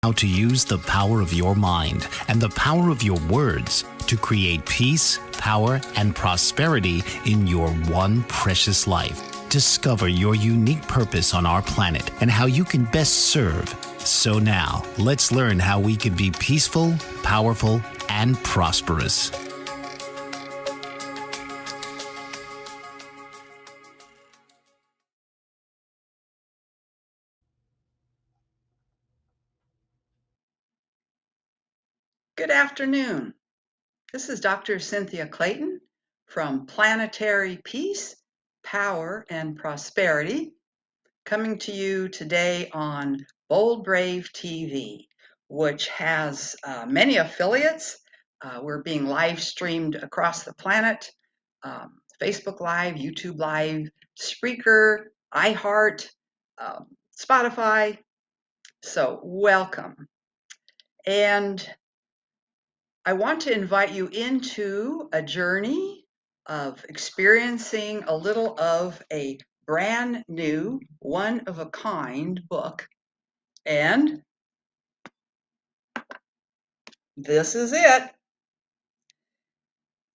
How to use the power of your mind and the power of your words to create peace, power, and prosperity in your one precious life. Discover your unique purpose on our planet and how you can best serve. So now, let's learn how we can be peaceful, powerful, and prosperous. Good afternoon. This is Dr. Cynthia Clayton from Planetary Peace, Power, and Prosperity, coming to you today on Bold Brave TV, which has many affiliates. We're being live streamed across the planet, Facebook Live, YouTube Live, Spreaker, iHeart, Spotify. So welcome. And I want to invite you into a journey of experiencing a little of a brand new, one-of-a-kind book. And this is it.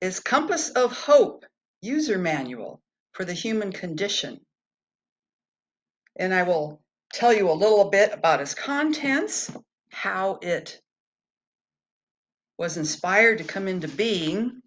It's Compass of Hope, User Manual for the Human Condition. And I will tell you a little bit about its contents, how it was inspired to come into being,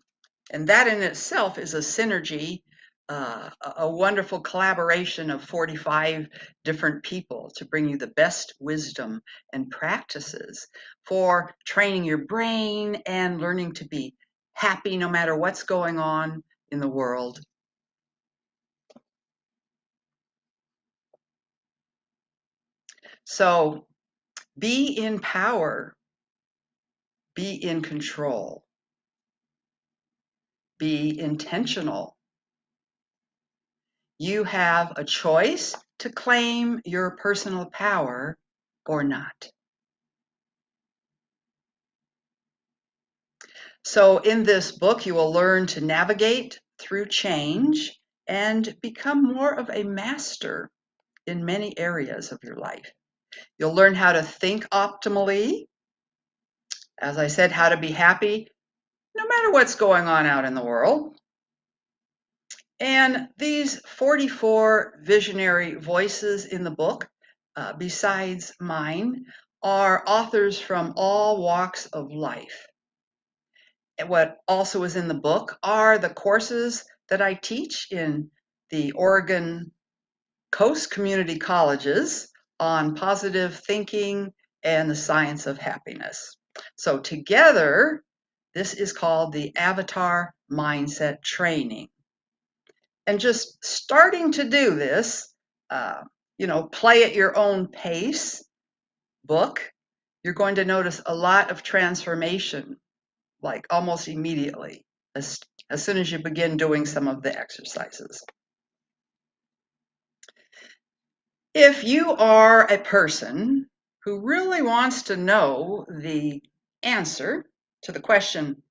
and that in itself is a synergy, a wonderful collaboration of 45 different people to bring you the best wisdom and practices for training your brain and learning to be happy no matter what's going on in the world. So be in power, be in control, be intentional. You have a choice to claim your personal power or not. So in this book, you will learn to navigate through change and become more of a master in many areas of your life. You'll learn how to think optimally. As I said, how to be happy no matter what's going on out in the world. And these 44 visionary voices in the book, besides mine, are authors from all walks of life. And what also is in the book are the courses that I teach in the Oregon Coast Community Colleges on positive thinking and the science of happiness. So together, this is called the Avatar Mindset Training. And just starting to do this, play at your own pace book, you're going to notice a lot of transformation, like almost immediately, as soon as you begin doing some of the exercises. If you are a person who really wants to know the answer to the question,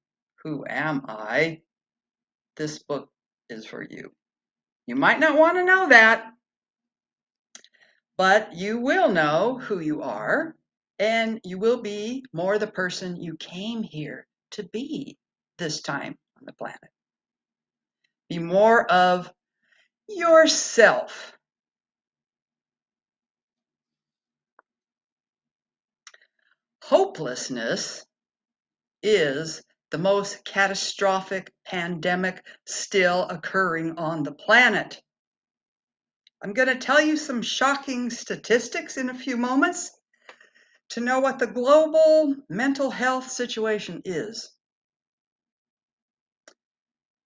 who am I? This book is for you. You might not want to know that, but you will know who you are, and you will be more the person you came here to be this time on the planet. Be more of yourself. Hopelessness is the most catastrophic pandemic still occurring on the planet. I'm going to tell you some shocking statistics in a few moments to know what the global mental health situation is.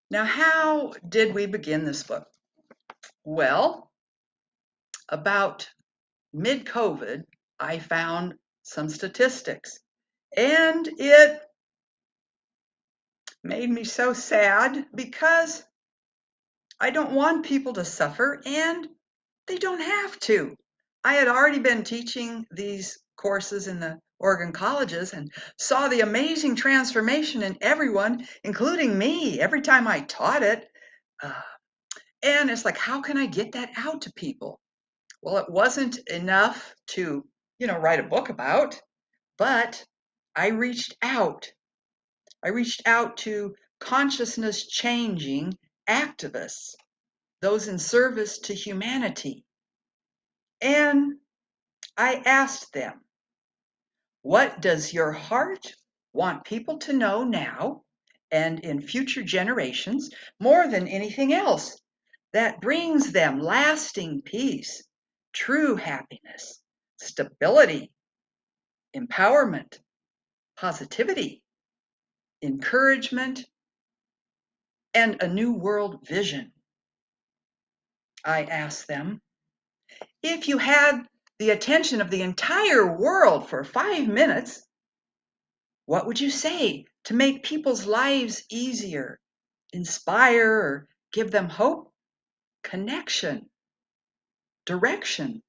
Now, how did we begin this book? Well, about mid-COVID, I found some statistics, and it made me so sad because I don't want people to suffer, and they don't have to. I had already been teaching these courses in the Oregon colleges and saw the amazing transformation in everyone, including me, every time I taught it. And it's like, how can I get that out to people? Well, it wasn't enough to, write a book about. But I reached out. I reached out to consciousness changing activists, those in service to humanity. And I asked them, what does your heart want people to know now and in future generations more than anything else that brings them lasting peace, true happiness, stability, empowerment, positivity, encouragement, and a new world vision? I asked them, if you had the attention of the entire world for 5 minutes, what would you say to make people's lives easier, inspire or give them hope, connection, direction,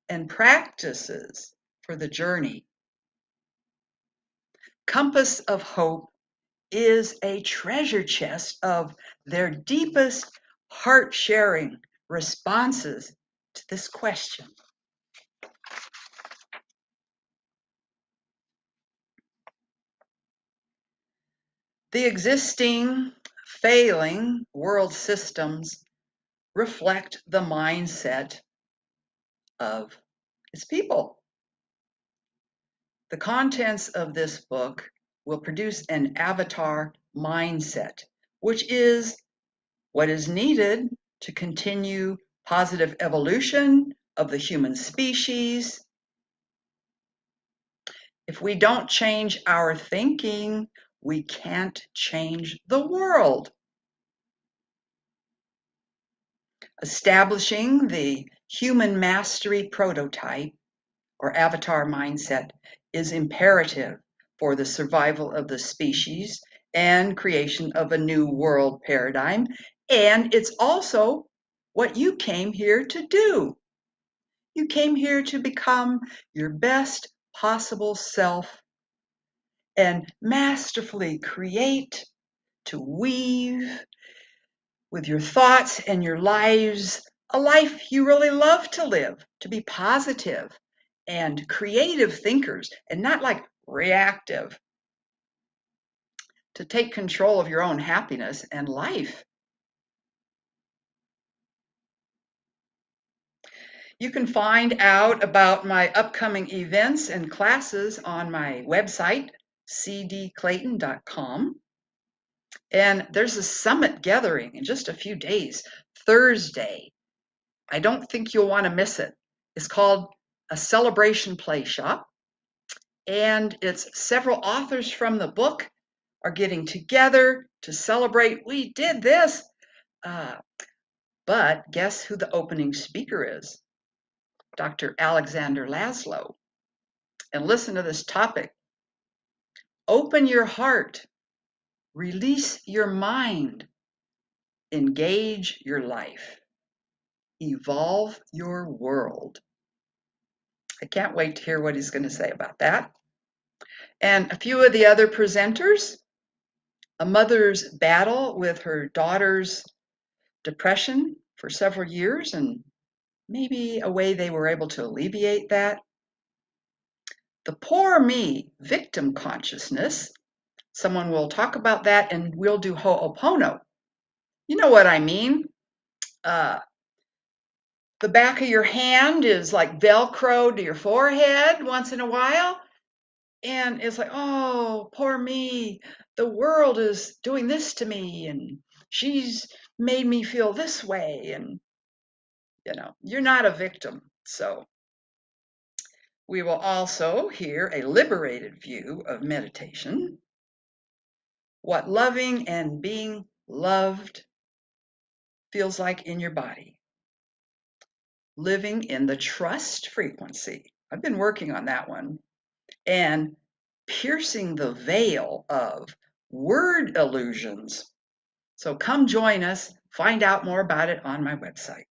and practices for the journey? Compass of Hope is a treasure chest of their deepest heart-sharing responses to this question. The existing, failing world systems reflect the mindset of its people. The contents of this book will produce an avatar mindset, which is what is needed to continue positive evolution of the human species. If we don't change our thinking, we can't change the world. Establishing the human mastery prototype or avatar mindset is imperative for the survival of the species and creation of a new world paradigm. And it's also what you came here to do. You came here to become your best possible self and masterfully create, to weave with your thoughts and your lives a life you really love to live, to be positive and creative thinkers and not like reactive, to take control of your own happiness and life. You can find out about my upcoming events and classes on my website, cdclayton.com. And there's a summit gathering in just a few days, Thursday. I don't think you'll want to miss it. It's called a celebration play shop. And it's several authors from the book are getting together to celebrate. We did this. But guess who the opening speaker is? Dr. Alexander Laszlo. And listen to this topic. Open your heart. Release your mind. Engage your life. Evolve your world. I can't wait to hear what he's going to say about that. And a few of the other presenters, a mother's battle with her daughter's depression for several years and maybe a way they were able to alleviate that. The poor me, victim consciousness. Someone will talk about that and we'll do Ho'opono. You know what I mean? The back of your hand is like Velcro to your forehead once in a while. And it's like, oh, poor me. The world is doing this to me and she's made me feel this way. And, you're not a victim. So we will also hear a liberated view of meditation, what loving and being loved feels like in your body, living in the trust frequency. I've been working on that one. And piercing the veil of word illusions. So come join us, find out more about it on my website.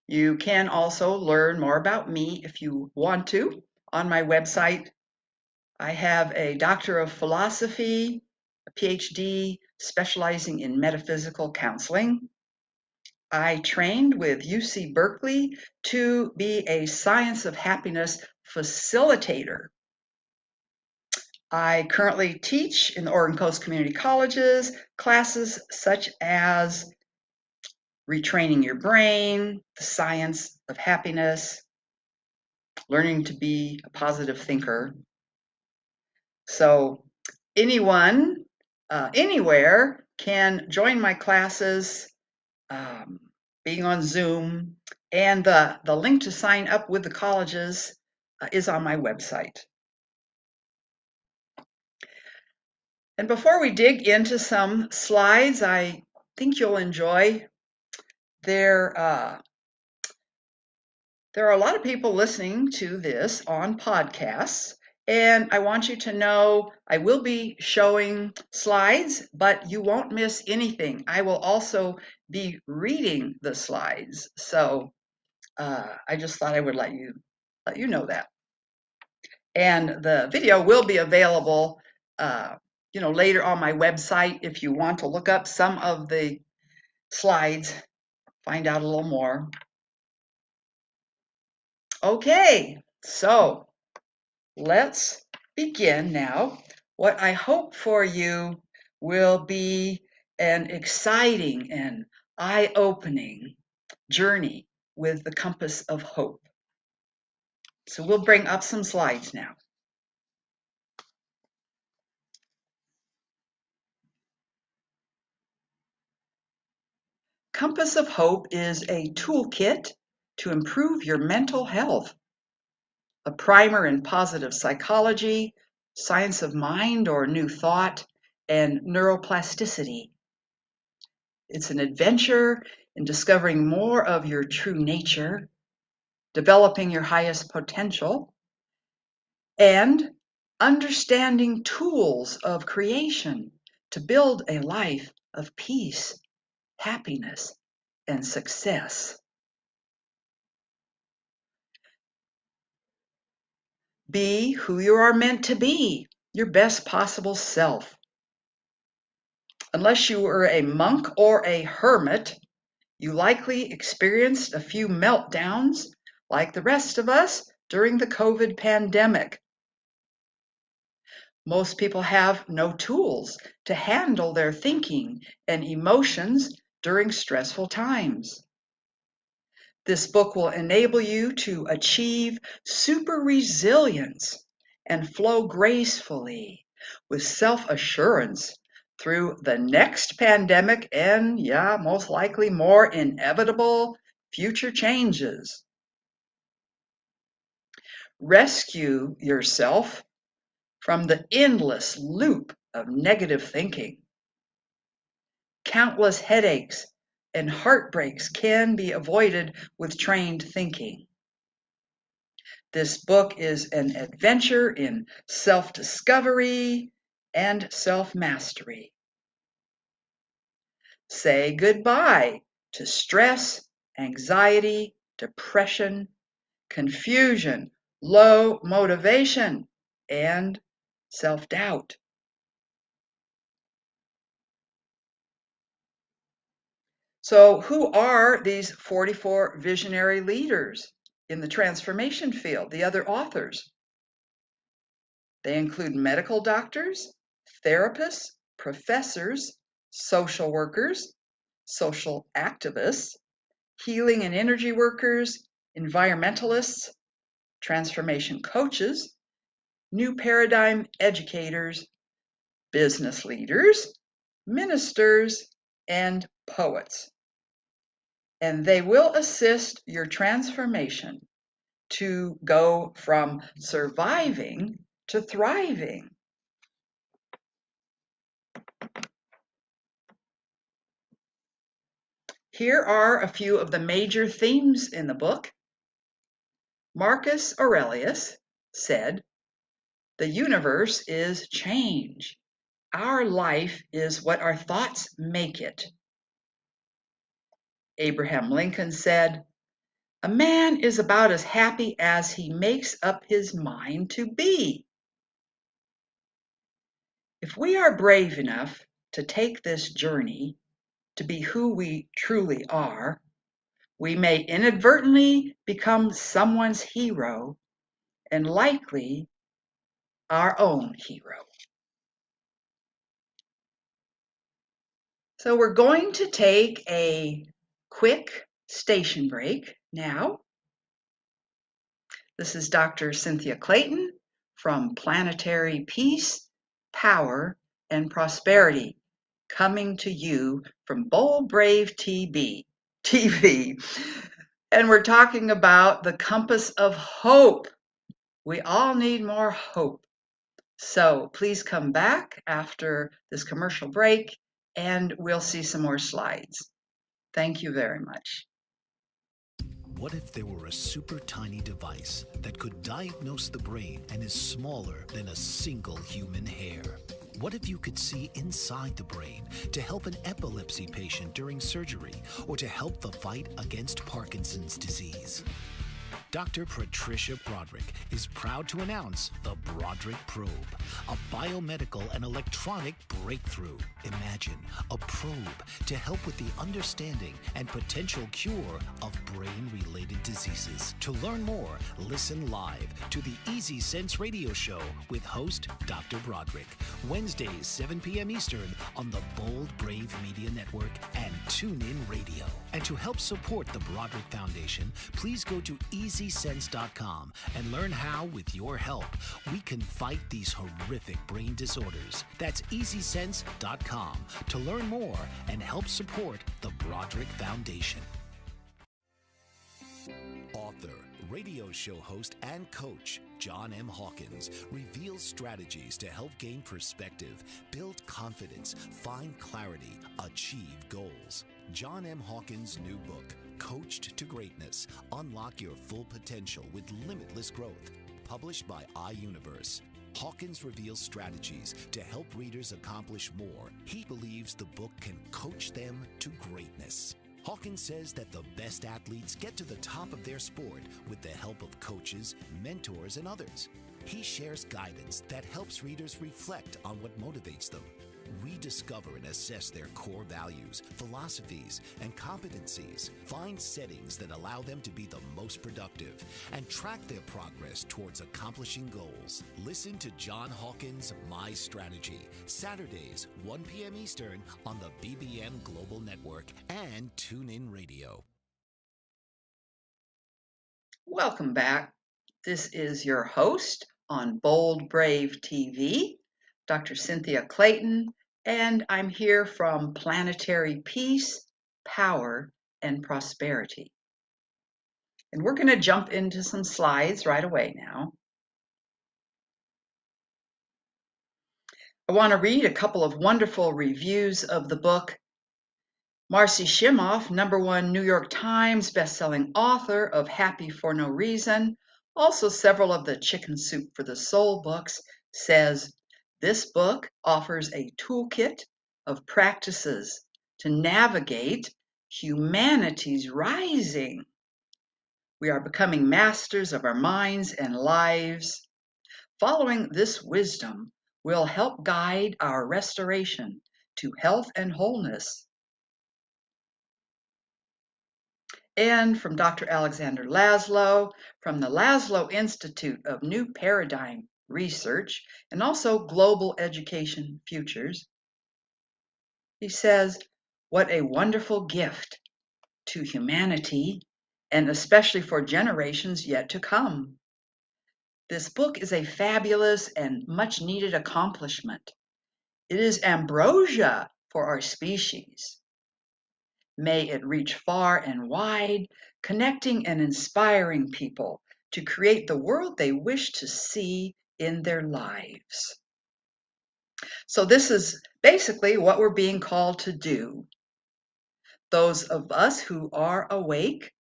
You can also learn more about me if you want to on my website. I have a Doctor of Philosophy, a PhD specializing in metaphysical counseling. I trained with UC Berkeley to be a Science of Happiness facilitator. I currently teach in the Oregon Coast Community Colleges classes such as retraining your brain, the science of happiness, learning to be a positive thinker. So anyone, anywhere can join my classes, being on Zoom, and the link to sign up with the colleges is on my website. And before we dig into some slides I think you'll enjoy, there are a lot of people listening to this on podcasts, and I want you to know I will be showing slides, but you won't miss anything. I will also be reading the slides. So I just thought I would let you know that. And the video will be available later on my website if you want to look up some of the slides, find out a little more. Okay, so let's begin now. What I hope for you will be an exciting and eye-opening journey with the compass of hope. So we'll bring up some slides now. Compass of Hope is a toolkit to improve your mental health, a primer in positive psychology, science of mind or new thought, and neuroplasticity. It's an adventure in discovering more of your true nature, developing your highest potential, and understanding tools of creation to build a life of peace, happiness, and success. Be who you are meant to be, your best possible self. Unless you were a monk or a hermit, you likely experienced a few meltdowns like the rest of us during the COVID pandemic. Most people have no tools to handle their thinking and emotions during stressful times. This book will enable you to achieve super resilience and flow gracefully with self-assurance through the next pandemic and, most likely more inevitable future changes. Rescue yourself from the endless loop of negative thinking. Countless headaches and heartbreaks can be avoided with trained thinking. This book is an adventure in self-discovery and self-mastery. Say goodbye to stress, anxiety, depression, confusion, low motivation, and self-doubt. So who are these 44 visionary leaders in the transformation field, the other authors? They include medical doctors, therapists, professors, social workers, social activists, healing and energy workers, environmentalists, transformation coaches, new paradigm educators, business leaders, ministers, and poets. And they will assist your transformation to go from surviving to thriving. Here are a few of the major themes in the book. Marcus Aurelius said, "The universe is change. Our life is what our thoughts make it." Abraham Lincoln said, "A man is about as happy as he makes up his mind to be." If we are brave enough to take this journey to be who we truly are, we may inadvertently become someone's hero and likely our own hero. So we're going to take a quick station break now. This is Dr. Cynthia Clayton from Planetary Peace, Power, and Prosperity, coming to you from Bold Brave TV. And we're talking about the compass of hope. We all need more hope. So please come back after this commercial break and we'll see some more slides. Thank you very much. What if there were a super tiny device that could diagnose the brain and is smaller than a single human hair? What if you could see inside the brain to help an epilepsy patient during surgery or to help the fight against Parkinson's disease? Dr. Patricia Broderick is proud to announce the Broderick Probe, a biomedical and electronic breakthrough. Imagine a probe to help with the understanding and potential cure of brain-related diseases. To learn more, listen live to the Easy Sense radio show with host Dr. Broderick, Wednesdays 7 p.m. Eastern on the Bold Brave Media Network and TuneIn Radio. And to help support the Broderick Foundation, please go to EasySense.com and learn how, with your help, we can fight these horrific brain disorders. That's EasySense.com to learn more and help support the Broderick Foundation. Author, radio show host, and coach John M. Hawkins reveals strategies to help gain perspective, build confidence, find clarity, achieve goals. John M. Hawkins' new book, Coached to Greatness, Unlock Your Full Potential with Limitless Growth, published by iUniverse. Hawkins reveals strategies to help readers accomplish more. He believes the book can coach them to greatness. Hawkins says that the best athletes get to the top of their sport with the help of coaches, mentors, and others. He shares guidance that helps readers reflect on what motivates them. Rediscover and assess their core values, philosophies, and competencies. Find settings that allow them to be the most productive and track their progress towards accomplishing goals. Listen to John Hawkins' My Strategy, Saturdays, 1 p.m. Eastern on the BBM Global Network and TuneIn Radio. Welcome back. This is your host on Bold Brave TV, Dr. Cynthia Clayton, and I'm here from Planetary Peace, Power, and Prosperity. And we're going to jump into some slides right away now. I want to read a couple of wonderful reviews of the book. Marcy Shimoff, #1 New York Times bestselling author of Happy for No Reason, also several of the Chicken Soup for the Soul books, says, this book offers a toolkit of practices to navigate humanity's rising. We are becoming masters of our minds and lives. Following this wisdom will help guide our restoration to health and wholeness. And from Dr. Alexander Laszlo, from the Laszlo Institute of New Paradigm Research and also Global Education Futures, he says, what a wonderful gift to humanity, and especially for generations yet to come. This book is a fabulous and much needed accomplishment. It is ambrosia for our species. May it reach far and wide, connecting and inspiring people to create the world they wish to see in their lives. So this is basically what we're being called to do. Those of us who are awake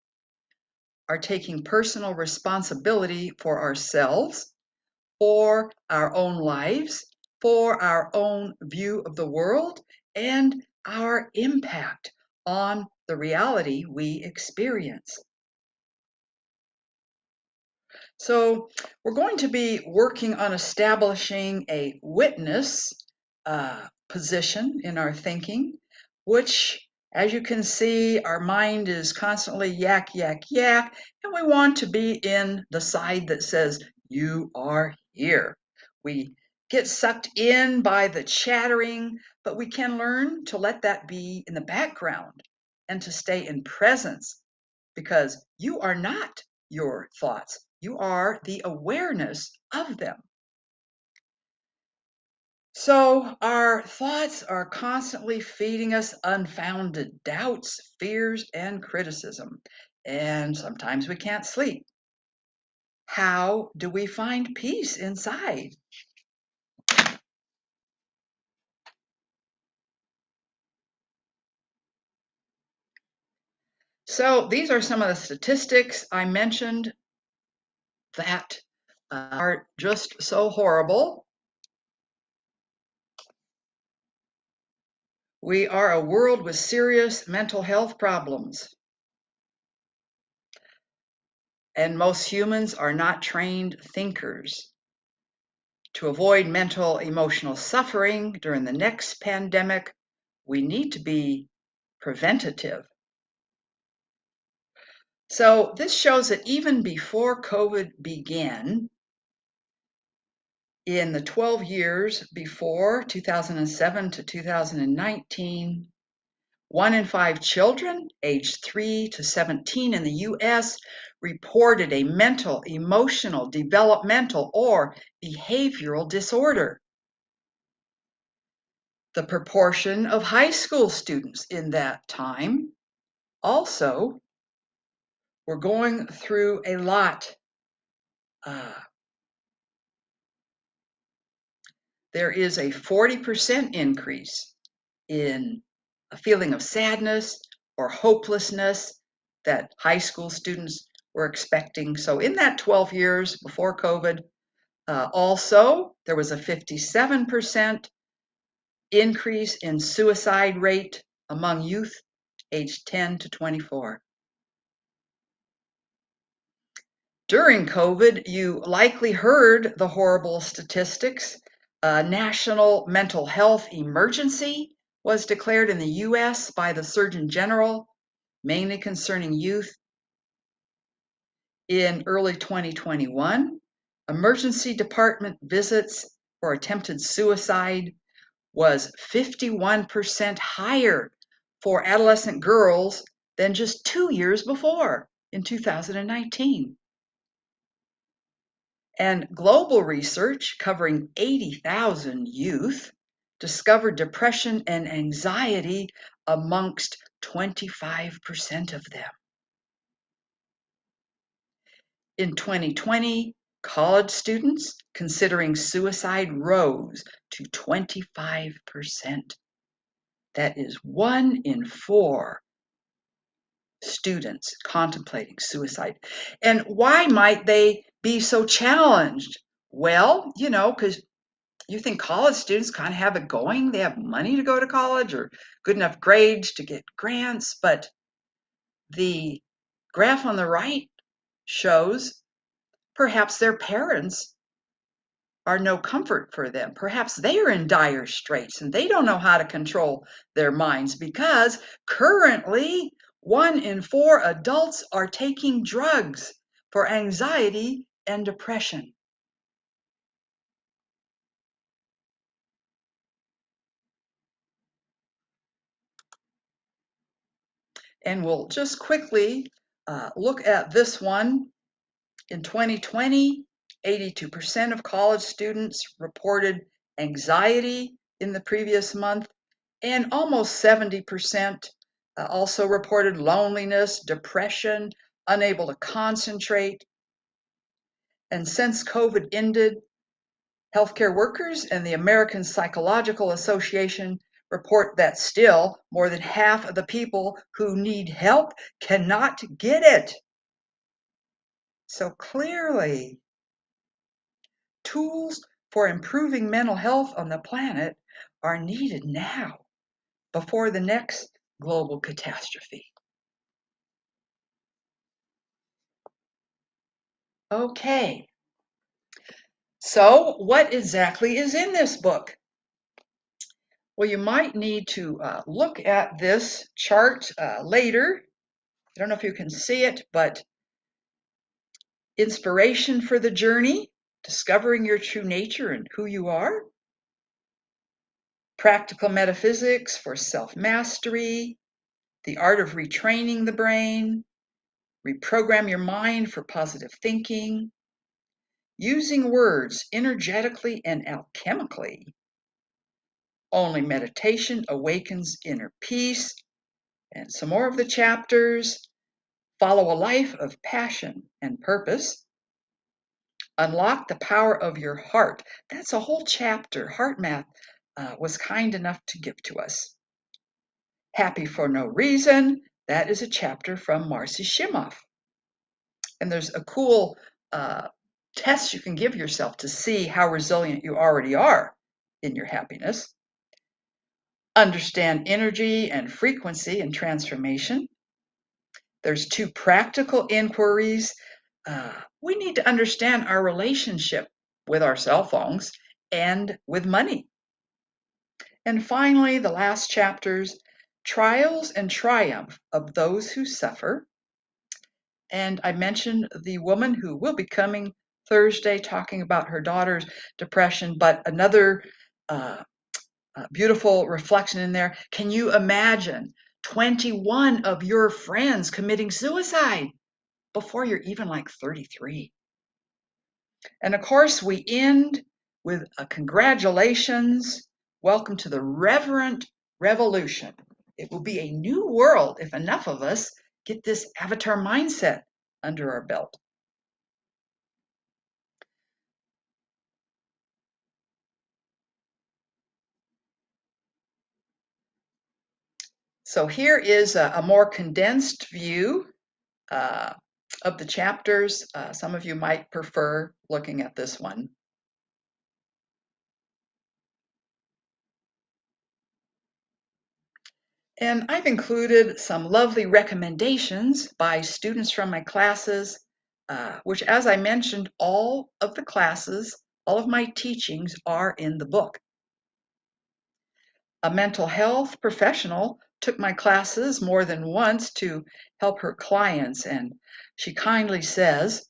are taking personal responsibility for ourselves, for our own lives, for our own view of the world, and our impact on the reality we experience. So we're going to be working on establishing a witness position in our thinking, which As you can see, our mind is constantly yak, yak, yak, and we want to be in the side that says, you are here. We get sucked in by the chattering, but we can learn to let that be in the background and to stay in presence, because you are not your thoughts. You are the awareness of them. So our thoughts are constantly feeding us unfounded doubts, fears, and criticism. And sometimes we can't sleep. How do we find peace inside? So these are some of the statistics I mentioned that are just so horrible. We are a world with serious mental health problems. And most humans are not trained thinkers. To avoid mental emotional suffering during the next pandemic, we need to be preventative. So this shows that even before COVID began, in the 12 years before 2007 to 2019, 1 in 5 children aged 3 to 17 in the US reported a mental, emotional, developmental, or behavioral disorder. The proportion of high school students in that time also were going through a lot. There is a 40% increase in a feeling of sadness or hopelessness that high school students were expecting. So in that 12 years before COVID, also there was a 57% increase in suicide rate among youth aged 10 to 24. During COVID, you likely heard the horrible statistics. A national mental health emergency was declared in the US by the Surgeon General, mainly concerning youth. In early 2021, emergency department visits for attempted suicide was 51% higher for adolescent girls than just 2 years before in 2019. And global research covering 80,000 youth discovered depression and anxiety amongst 25% of them. In 2020, college students considering suicide rose to 25%. That is 1 in 4 students contemplating suicide. And why might they be so challenged? Well, because you think college students kind of have it going. They have money to go to college or good enough grades to get grants. But the graph on the right shows perhaps their parents are no comfort for them. Perhaps they are in dire straits and they don't know how to control their minds, because currently 1 in 4 adults are taking drugs for anxiety and depression. And we'll just quickly look at this one. In 2020, 82% of college students reported anxiety in the previous month, and almost 70% also reported loneliness, depression, unable to concentrate. And since COVID ended, healthcare workers and the American Psychological Association report that still more than half of the people who need help cannot get it. So clearly, tools for improving mental health on the planet are needed now, before the next global catastrophe. Okay, so what exactly is in this book? Well, you might need to look at this chart later. I don't know if you can see it, but inspiration for the journey, discovering your true nature and who you are, practical metaphysics for self-mastery, the art of retraining the brain, reprogram your mind for positive thinking, using words energetically and alchemically. Only meditation awakens inner peace, and some more of the chapters. Follow a life of passion and purpose. Unlock the power of your heart. That's a whole chapter. Heart Math was kind enough to give to us. Happy for no reason. That is a chapter from Marcy Shimoff. And there's a cool test you can give yourself to see how resilient you already are in your happiness. Understand energy and frequency and transformation. There's 2 practical inquiries. We need to understand our relationship with our cell phones and with money. And finally, the last chapters, trials and triumph of those who suffer. And I mentioned the woman who will be coming Thursday talking about her daughter's depression, but another beautiful reflection in there. Can you imagine 21 of your friends committing suicide before you're even like 33? And of course, we end with a congratulations. Welcome to the Reverent Revolution. It will be a new world if enough of us get this avatar mindset under our belt. So here is a more condensed view of the chapters. Some of you might prefer looking at this one. And I've included some lovely recommendations by students from my classes, which, as I mentioned, all of the classes, all of my teachings are in the book. A mental health professional took my classes more than once to help her clients, and she kindly says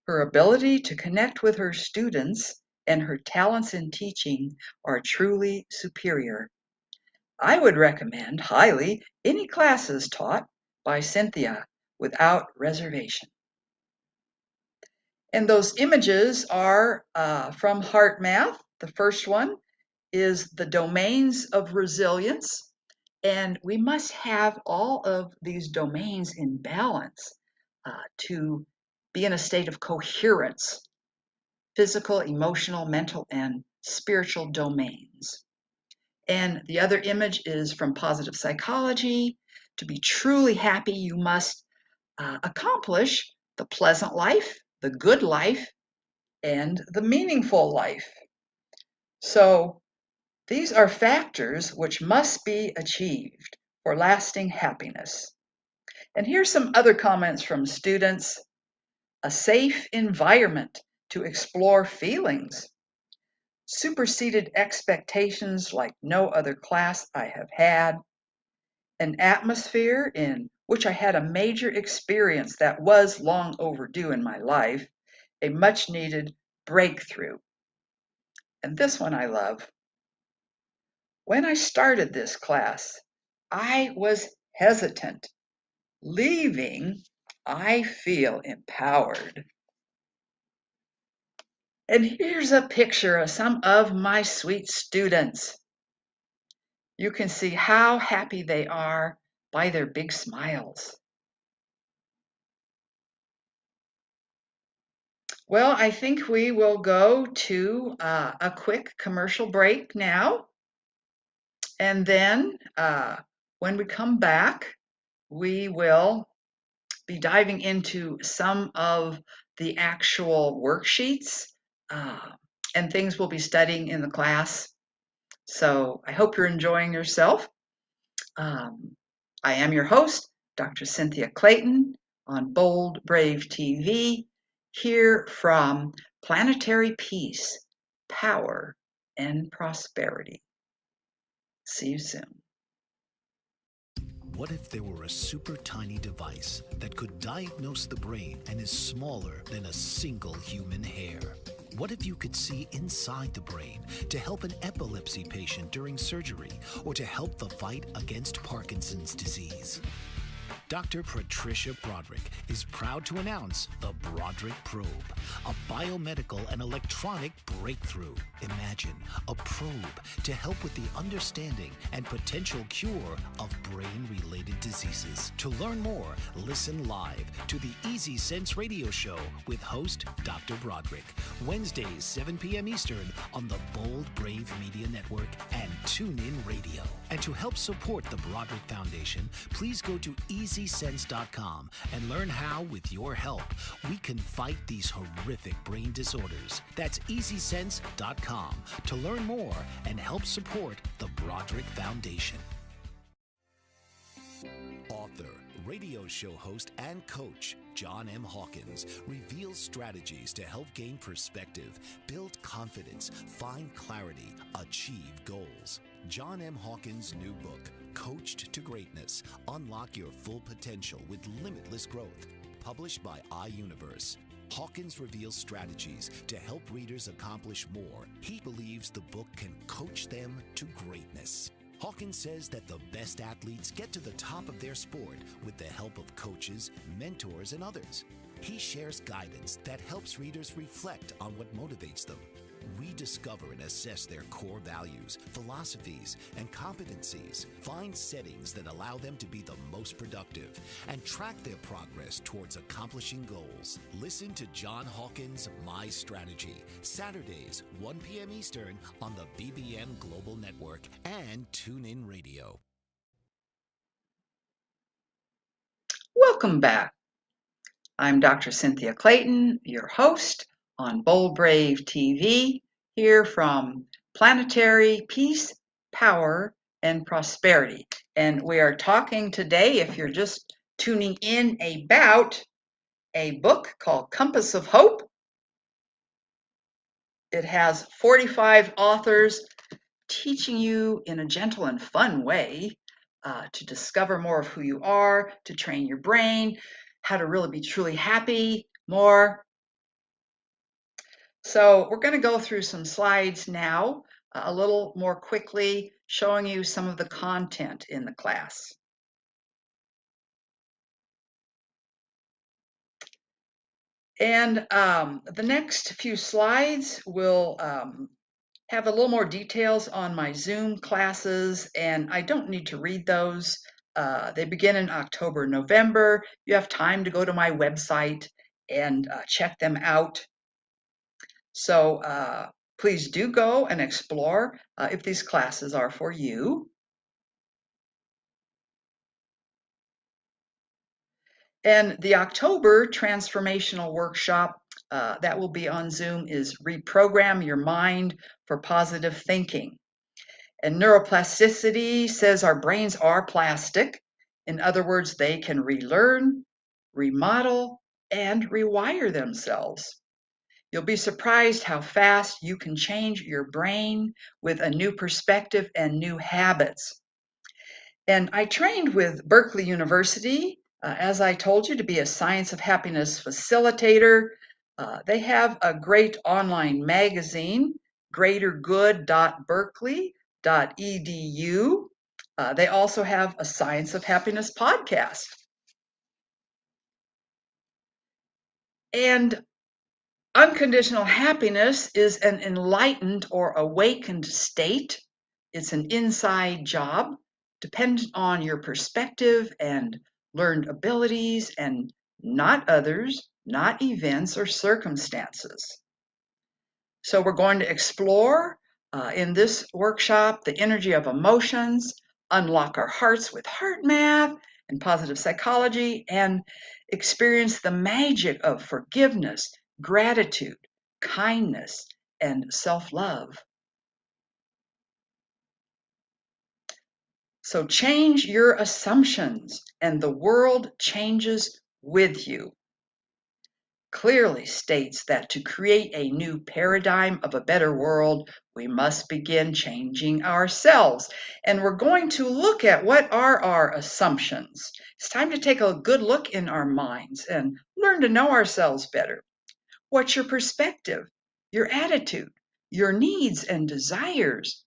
her ability to connect with her students and her talents in teaching are truly superior. I would recommend highly any classes taught by Cynthia without reservation. And those images are from Heart Math. The first one is the domains of resilience. And we must have all of these domains in balance to be in a state of coherence, physical, emotional, mental, and spiritual domains. And the other image is from positive psychology. To be truly happy, you must accomplish the pleasant life, the good life, and the meaningful life. So these are factors which must be achieved for lasting happiness. And here's some other comments from students. A safe environment to explore feelings. Superseded expectations like no other class I have had. An atmosphere in which I had a major experience that was long overdue in my life, a much needed breakthrough. And this one I love. When I started this class, I was hesitant. Leaving, I feel empowered. And here's a picture of some of my sweet students. You can see how happy they are by their big smiles. Well, I think we will go to a quick commercial break now. And then when we come back, we will be diving into some of the actual worksheets and things we'll be studying in the class. So I hope you're enjoying yourself. I am your host, Dr. Cynthia Clayton on Bold Brave TV, here from Planetary Peace, Power, and Prosperity. See you soon. What if there were a super tiny device that could diagnose the brain and is smaller than a single human hair? What if you could see inside the brain to help an epilepsy patient during surgery or to help the fight against Parkinson's disease? Dr. Patricia Broderick is proud to announce the Broderick Probe, a biomedical and electronic breakthrough. Imagine a probe to help with the understanding and potential cure of brain-related diseases. To learn more, listen live to the Easy Sense radio show with host Dr. Broderick, Wednesdays 7 p.m. Eastern on the Bold Brave Media Network and TuneIn Radio. And to help support the Broderick Foundation, please go to EasySense.com and learn how, with your help, we can fight these horrific brain disorders. That's EasySense.com to learn more and help support the Broderick Foundation. Author, radio show host, and coach John M. Hawkins reveals strategies to help gain perspective, build confidence, find clarity, achieve goals. John M. Hawkins' new book, Coached to Greatness, Unlock Your Full Potential with Limitless Growth, published by iUniverse. Hawkins reveals strategies to help readers accomplish more. He believes the book can coach them to greatness. Hawkins says that the best athletes get to the top of their sport with the help of coaches, mentors, and others. He shares guidance that helps readers reflect on what motivates them, rediscover and assess their core values, philosophies, and competencies, find settings that allow them to be the most productive, and track their progress towards accomplishing goals. Listen to John Hawkins' My Strategy, Saturdays, 1 p.m. Eastern on the BBM Global Network and TuneIn Radio. Welcome back. I'm Dr. Cynthia Clayton, your host on Bold Brave TV, here from Planetary, Peace, Power, and Prosperity. And we are talking today, if you're just tuning in, about a book called Compass of Hope. It has 45 authors teaching you in a gentle and fun way to discover more of who you are, to train your brain, how to really be truly happy more. So we're going to go through some slides now, a little more quickly, showing you some of the content in the class. And the next few slides will have a little more details on my Zoom classes, and I don't need to read those. They begin in October, November. You have time to go to my website and check them out. So please do go and explore if these classes are for you. And the October transformational workshop that will be on Zoom is Reprogram Your Mind for Positive Thinking. And neuroplasticity says our brains are plastic. In other words, they can relearn, remodel, and rewire themselves. You'll be surprised how fast you can change your brain with a new perspective and new habits. And I trained with Berkeley University, as I told you, to be a Science of Happiness facilitator. They have a great online magazine, greatergood.berkeley.edu. They also have a Science of Happiness podcast. And unconditional happiness is an enlightened or awakened state. It's an inside job, dependent on your perspective and learned abilities, and not others, not events or circumstances. So we're going to explore in this workshop the energy of emotions, unlock our hearts with heart math and positive psychology, and experience the magic of forgiveness, gratitude, kindness, and self-love. So change your assumptions, and the world changes with you. clearly states that to create a new paradigm of a better world, we must begin changing ourselves. And we're going to look at what are our assumptions. It's time to take a good look in our minds and learn to know ourselves better. What's your perspective, your attitude, your needs and desires?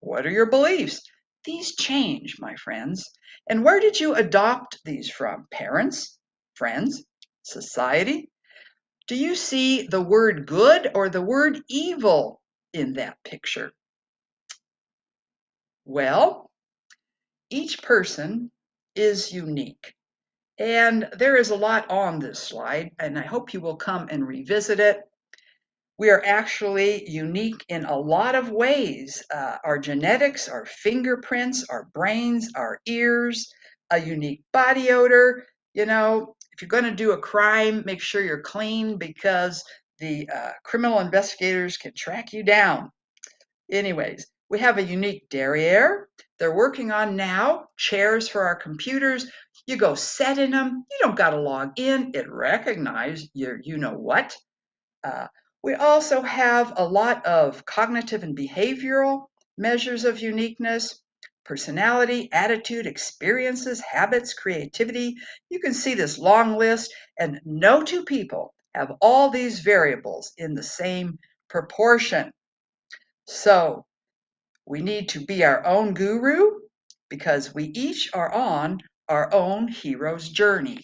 What are your beliefs? These change, my friends. And where did you adopt these from? Parents? Friends? Society? Do you see the word good or the word evil in that picture? Well, each person is unique. And there is a lot on this slide, and I hope you will come and revisit it. We are actually unique in a lot of ways. Our genetics, our fingerprints, our brains, our ears, a unique body odor. If you're going to do a crime, make sure you're clean because the criminal investigators can track you down. Anyways, we have a unique derriere. They're working on now chairs for our computers. You go set in them. You don't got to log in. It recognizes your you know what. Uh, we also have a lot of cognitive and behavioral measures of uniqueness, personality, attitude, experiences, habits, creativity. You can see this long list, and no two people have all these variables in the same proportion. So we need to be our own guru because we each are on our own hero's journey.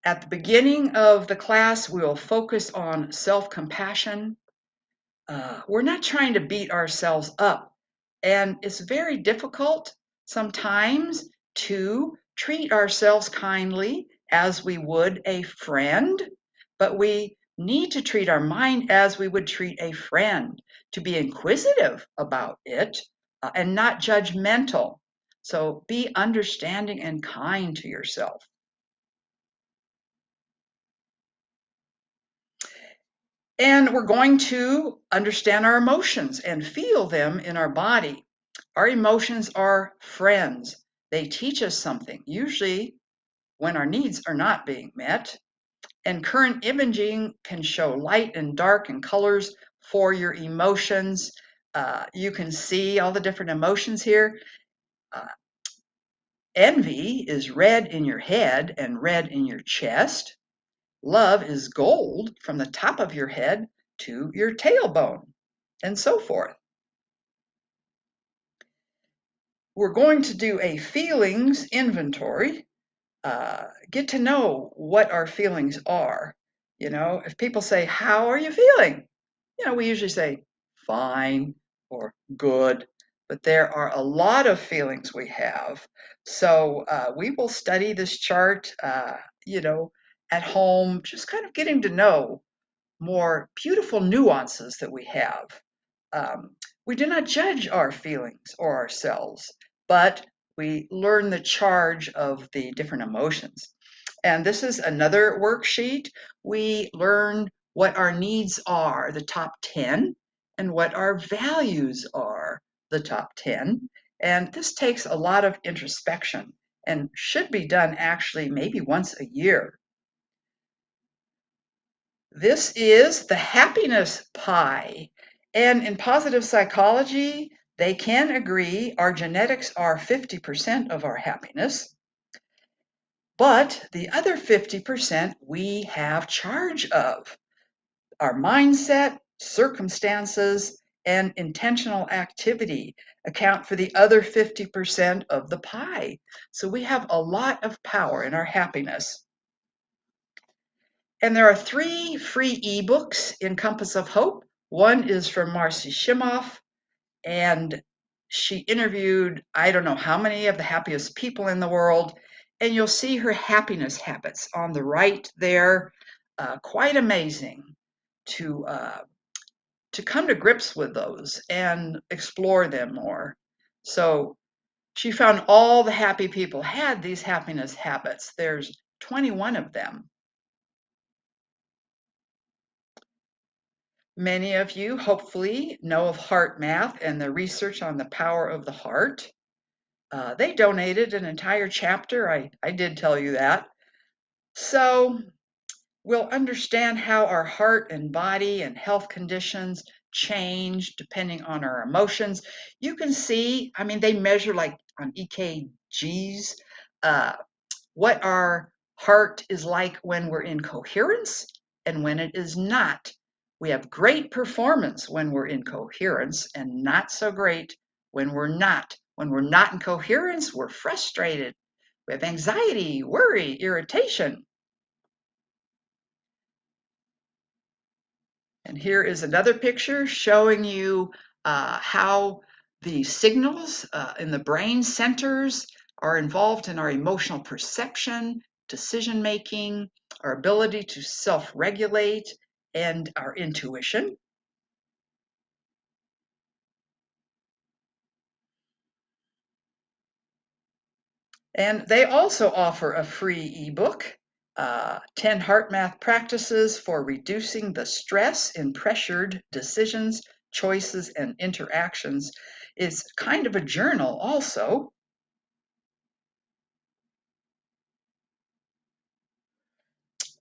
At the beginning of the class, we will focus on self-compassion. We're not trying to beat ourselves up, and it's very difficult sometimes to treat ourselves kindly as we would a friend, but we need to treat our mind as we would treat a friend, to be inquisitive about it and not judgmental. So be understanding and kind to yourself. And we're going to understand our emotions and feel them in our body. Our emotions are friends. They teach us something, usually when our needs are not being met. And current imaging can show light and dark and colors for your emotions. You can see all the different emotions here. Uh, Envy is red in your head and red in your chest. Love is gold from the top of your head to your tailbone, and so forth. We're going to do a feelings inventory, get to know what our feelings are. If people say, "How are you feeling?" We usually say, "Fine" or "Good," but there are a lot of feelings we have. So we will study this chart, at home, just kind of getting to know more beautiful nuances that we have. Um, we do not judge our feelings or ourselves, but we learn the charge of the different emotions. And this is another worksheet. We learn what our needs are, the top 10, and what our values are, the top 10. And this takes a lot of introspection and should be done actually maybe once a year. This is the happiness pie. And in positive psychology, they can agree our genetics are 50% of our happiness, but the other 50% we have charge of. Our mindset, circumstances, and intentional activity account for the other 50% of the pie. So we have a lot of power in our happiness. And there are 3 free ebooks in Compass of Hope. One is from Marcy Shimoff, and she interviewed I don't know how many of the happiest people in the world, and you'll see her happiness habits on the right there. Quite amazing to come to grips with those and explore them more. So she found all the happy people had these happiness habits. There's 21 of them. Many of you hopefully know of heart math and the research on the power of the heart. They donated an entire chapter. I did tell you that. So we'll understand how our heart and body and health conditions change depending on our emotions. You can see, I mean, they measure like on EKGs, uh, what our heart is like when we're in coherence and when it is not. We have great performance when we're in coherence and not so great when we're not. When we're not in coherence, we're frustrated. We have anxiety, worry, irritation. And here is another picture showing you how the signals in the brain centers are involved in our emotional perception, decision making, our ability to self-regulate, and our intuition. And they also offer a free ebook, 10 heart math practices for reducing the stress in pressured decisions, choices, and interactions. It's kind of a journal also.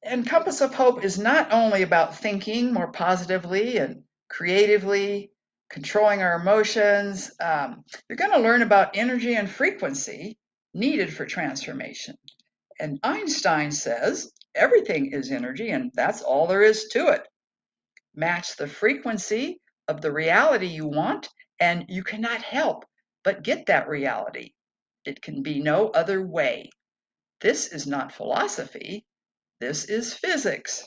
And Compass of Hope is not only about thinking more positively and creatively, controlling our emotions. You're going to learn about energy and frequency needed for transformation. And Einstein says everything is energy, and that's all there is to it. Match the frequency of the reality you want, and you cannot help but get that reality. It can be no other way. This is not philosophy, this is physics.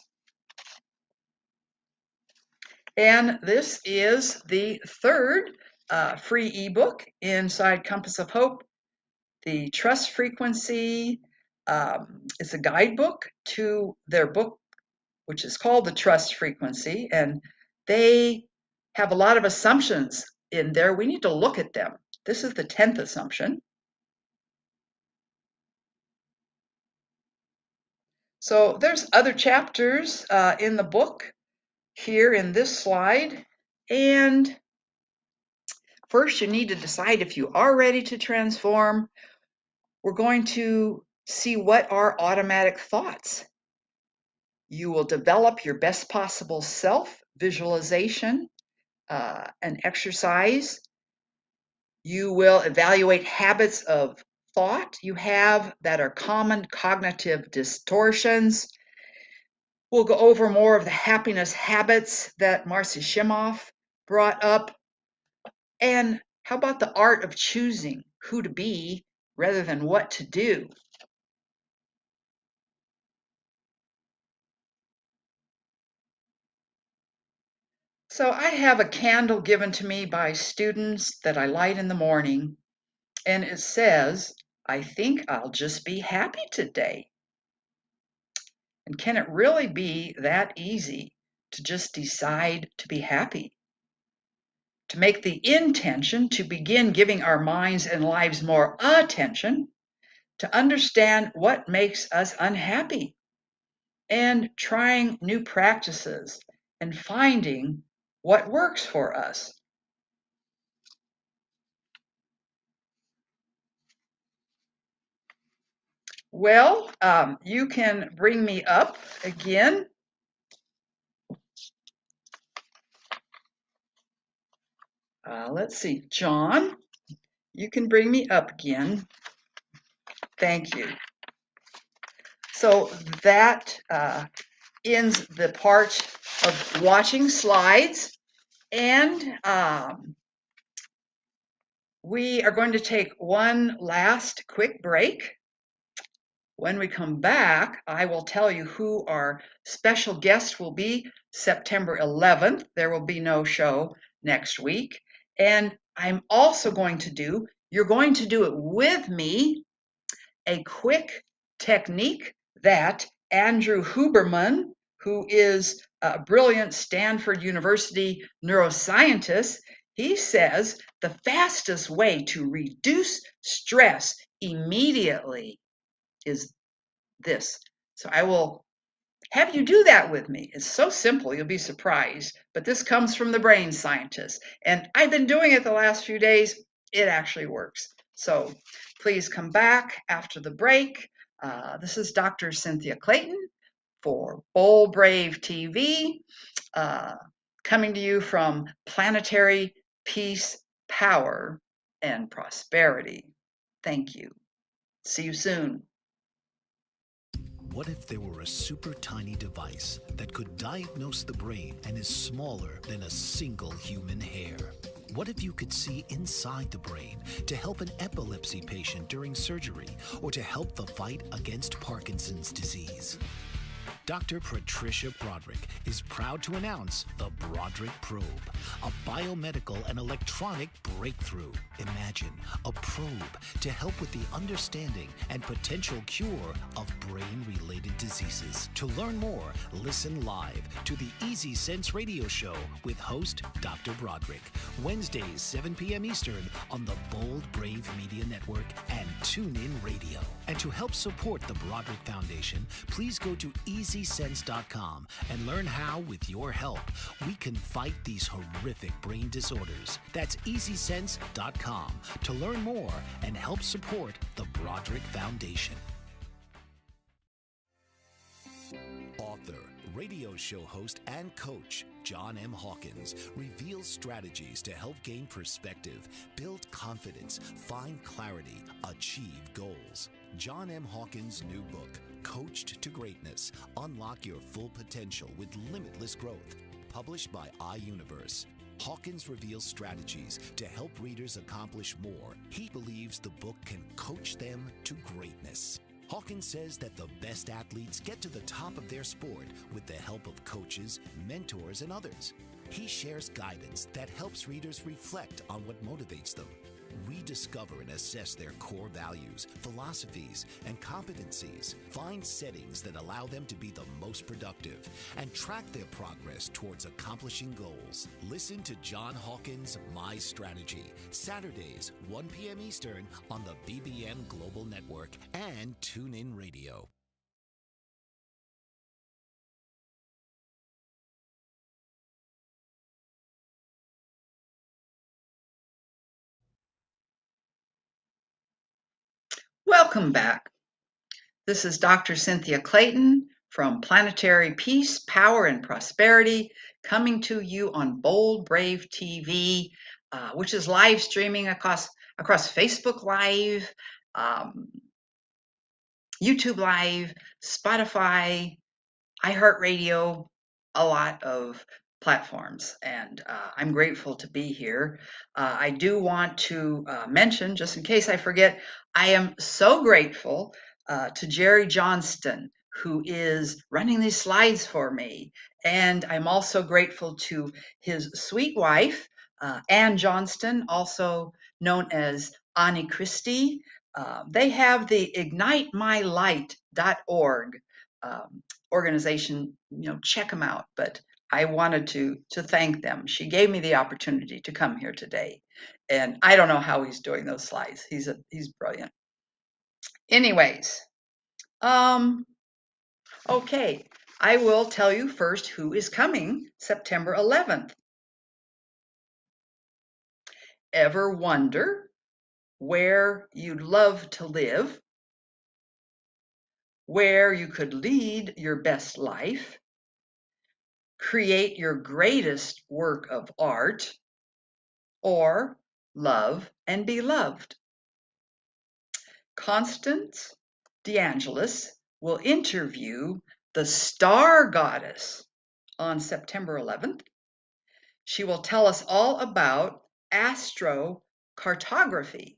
And this is the third free ebook inside Compass of Hope. The Trust Frequency is a guidebook to their book, which is called The Trust Frequency. And they have a lot of assumptions in there. We need to look at them. This is the 10th assumption. So there's other chapters in the book here in this slide. And first, you need to decide if you are ready to transform. We're going to see what are automatic thoughts. You will develop your best possible self visualization and exercise. You will evaluate habits of thought you have that are common cognitive distortions. We'll go over more of the happiness habits that Marcy Shimoff brought up. And how about the art of choosing who to be rather than what to do? So I have a candle given to me by students that I light in the morning, and it says, I think I'll just be happy today. And can it really be that easy to just decide to be happy? To make the intention to begin giving our minds and lives more attention, to understand what makes us unhappy, and trying new practices and finding what works for us. Well, you can bring me up again. Let's see, John, you can bring me up again. Thank you. So that ends the part of watching slides, and we are going to take one last quick break. When we come back, I will tell you who our special guest will be September 11th. There will be no show next week. And I'm also going to do, you're going to do it with me, a quick technique that Andrew Huberman, who is a brilliant Stanford University neuroscientist, he says the fastest way to reduce stress immediately is this. So I will have you do that with me. It's so simple, you'll be surprised. But this comes from the brain scientist. And I've been doing it the last few days. It actually works. So please come back after the break. This is Dr. Cynthia Clayton for Bold Brave TV, coming to you from Planetary Peace, Power, and Prosperity. Thank you. See you soon. What if there were a super tiny device that could diagnose the brain and is smaller than a single human hair? What if you could see inside the brain to help an epilepsy patient during surgery or to help the fight against Parkinson's disease? Dr. Patricia Broderick is proud to announce the Broderick Probe, a biomedical and electronic breakthrough. Imagine a probe to help with the understanding and potential cure of brain-related diseases. To learn more, listen live to the Easy Sense radio show with host Dr. Broderick, Wednesdays 7 p.m. Eastern on the Bold Brave Media Network and TuneIn Radio. And to help support the Broderick Foundation, please go to EasySense.com and learn how, with your help, we can fight these horrific brain disorders. That's EasySense.com to learn more and help support the Broderick Foundation. Author, radio show host, and coach John M. Hawkins reveals strategies to help gain perspective, build confidence, find clarity, achieve goals. John M. Hawkins' new book, Coached to Greatness, Unlock Your Full Potential with Limitless Growth, published by iUniverse. Hawkins reveals strategies to help readers accomplish more. He believes the book can coach them to greatness. Hawkins says that the best athletes get to the top of their sport with the help of coaches, mentors, and others. He shares guidance that helps readers reflect on what motivates them, rediscover and assess their core values, philosophies, and competencies, find settings that allow them to be the most productive, and track their progress towards accomplishing goals. Listen to John Hawkins' My Strategy, Saturdays, 1 p.m. Eastern on the BBM Global Network and TuneIn Radio. Welcome back. This is Dr. Cynthia Clayton from Planetary Peace, Power, and Prosperity, coming to you on Bold Brave TV, which is live streaming across Facebook Live, YouTube Live, Spotify, iHeartRadio, a lot of platforms, and I'm grateful to be here. I do want to mention, just in case I forget, I am so grateful to Jerry Johnston, who is running these slides for me. And I'm also grateful to his sweet wife, Ann Johnston, also known as Ani Christie. They have the IgniteMyLight.org organization. Check them out. But I wanted to thank them. She gave me the opportunity to come here today, and I don't know how he's doing those slides. He's brilliant. Anyways, okay, I will tell you first who is coming September 11th. Ever wonder where you'd love to live, where you could lead your best life, create your greatest work of art, or love and be loved? Constance DeAngelis will interview the star goddess on September 11th. She will tell us all about astrocartography,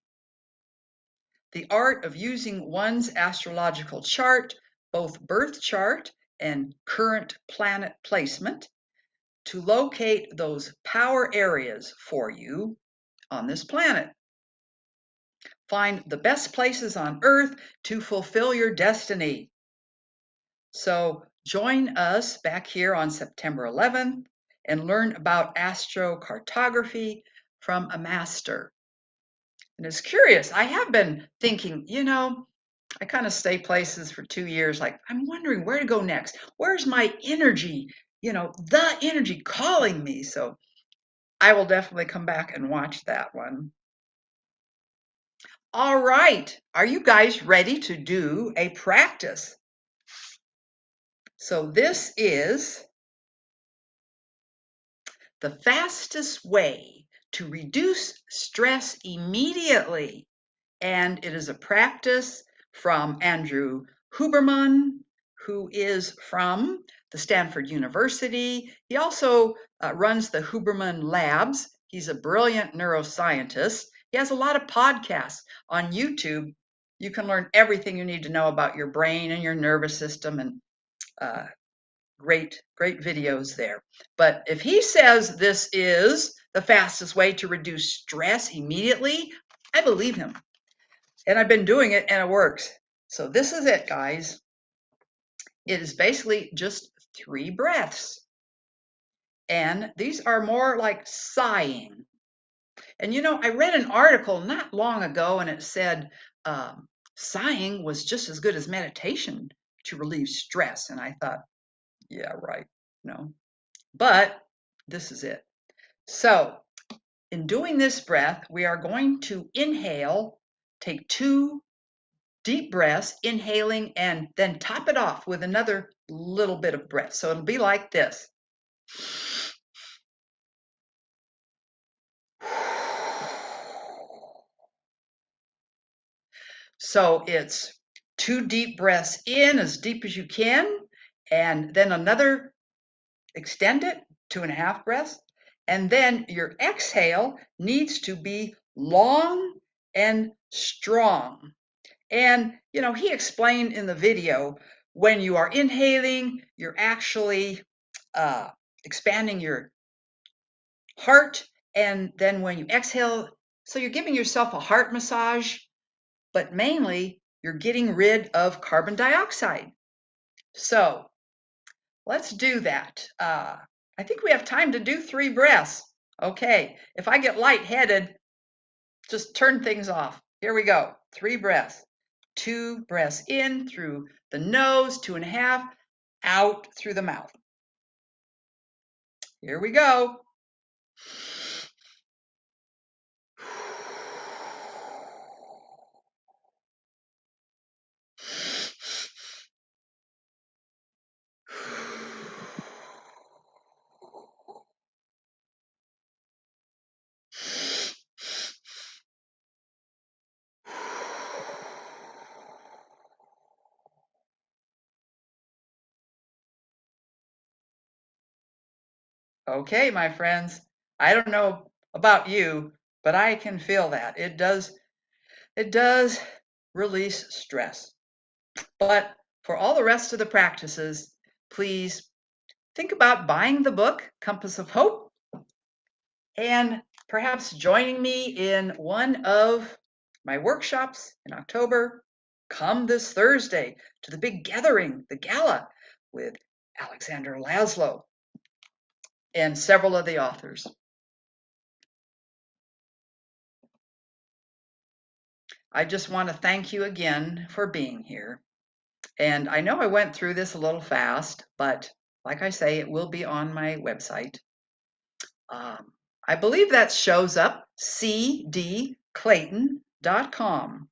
the art of using one's astrological chart, both birth chart and current planet placement, to locate those power areas for you on this planet. Find the best places on Earth to fulfill your destiny. So join us back here on September 11th and learn about astrocartography from a master. And it's curious, I have been thinking, I kind of stay places for 2 years, like I'm wondering where to go next. Where's my energy? The energy calling me. So I will definitely come back and watch that one. All right. Are you guys ready to do a practice? So this is the fastest way to reduce stress immediately. And it is a practice from Andrew Huberman, who is from the Stanford University. He also runs the Huberman Labs. He's a brilliant neuroscientist. He has a lot of podcasts on YouTube. You can learn everything you need to know about your brain and your nervous system, and great videos there. But if he says this is the fastest way to reduce stress immediately, I believe him. And I've been doing it and it works. So this is it, guys. It is basically just 3 breaths. And these are more like sighing. And I read an article not long ago and it said sighing was just as good as meditation to relieve stress. And I thought, yeah, right. No. But this is it. So in doing this breath, we are going to inhale, take 2 deep breaths, inhaling, and then top it off with another little bit of breath. So it'll be like this. So it's 2 deep breaths in, as deep as you can, and then another, extend it, 2.5 breaths. And then your exhale needs to be long and strong. And, he explained in the video, when you are inhaling, you're actually expanding your heart. And then when you exhale, so you're giving yourself a heart massage, but mainly you're getting rid of carbon dioxide. So let's do that. I think we have time to do 3 breaths. Okay, if I get lightheaded, just turn things off. Here we go. 3 breaths. 2 breaths in through the nose, 2.5, out through the mouth. Here we go. Okay, my friends, I don't know about you, but I can feel that. It does release stress. But for all the rest of the practices, please think about buying the book, Compass of Hope, and perhaps joining me in one of my workshops in October. Come this Thursday to the big gathering, the gala, with Alexander Laszlo and several of the authors. I just want to thank you again for being here. And I know I went through this a little fast, but like I say, it will be on my website. I believe that shows up, cdclayton.com.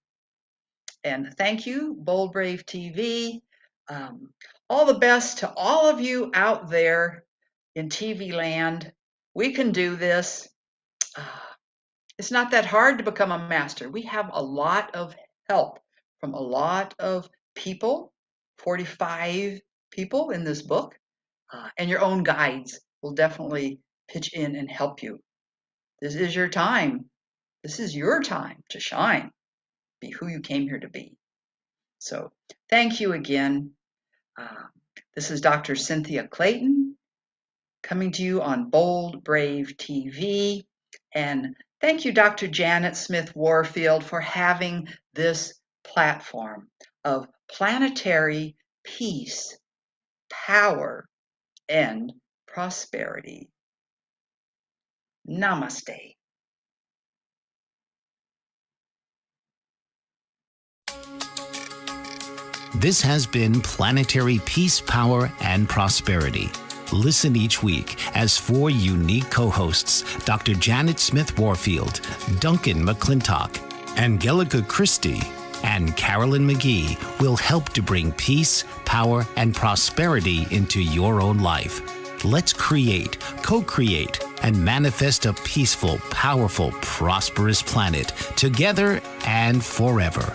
And thank you, Bold Brave TV. All the best to all of you out there in TV land. We can do this. It's not that hard to become a master. We have a lot of help from a lot of people, 45 people in this book, and your own guides will definitely pitch in and help you. This is your time. This is your time to shine, be who you came here to be. So thank you again. This is Dr. Cynthia Clayton coming to you on Bold Brave TV. And thank you, Dr. Janet Smith Warfield, for having this platform of planetary peace, power, and prosperity. Namaste. This has been Planetary Peace, Power, and Prosperity. Listen each week as 4 unique co-hosts, Dr. Janet Smith Warfield, Duncan McClintock, Angelica Christie and Carolyn McGee will help to bring peace, power, and prosperity into your own life. Let's create, co-create, and manifest a peaceful, powerful, prosperous planet together and forever.